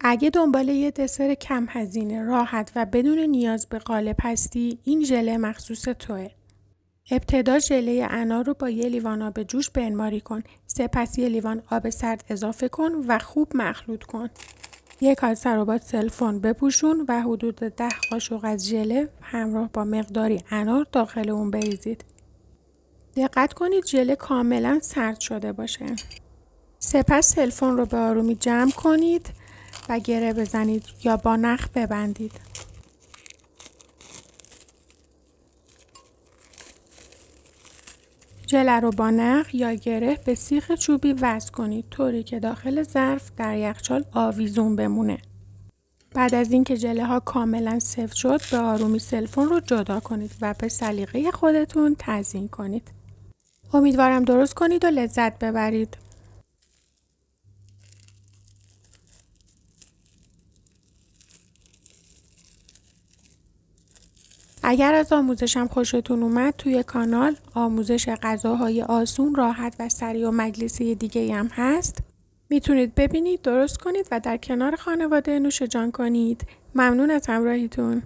اگه دنبال یه دسر کم هزینه، راحت و بدون نیاز به قالب هستی، این ژله مخصوص توه. ابتدا ژله انار رو با یه لیوان آب جوش بنماری کن. سپس یه لیوان آب سرد اضافه کن و خوب مخلوط کن. یک کاسه رو با سلفون بپوشون و حدود 10 قاشق از ژله همراه با مقداری انار داخل اون بریزید. دقت کنید ژله کاملا سرد شده باشه. سپس سلفون رو به آرومی جمع کنید و گره بزنید یا با نخ ببندید. ژله رو با نخ یا گره به سیخ چوبی وصل کنید طوری که داخل ظرف در یخچال آویزون بمونه. بعد از اینکه ژله ها کاملا سفت شد به آرومی سلفون رو جدا کنید و به سلیقه خودتون تزیین کنید. امیدوارم درست کنید و لذت ببرید. اگر از آموزشم خوشتون اومد توی کانال آموزش غذاهای آسون، راحت و سریع و مجلسی دیگه هم هست. میتونید ببینید، درست کنید و در کنار خانواده نوش جان کنید. ممنون از همراهیتون.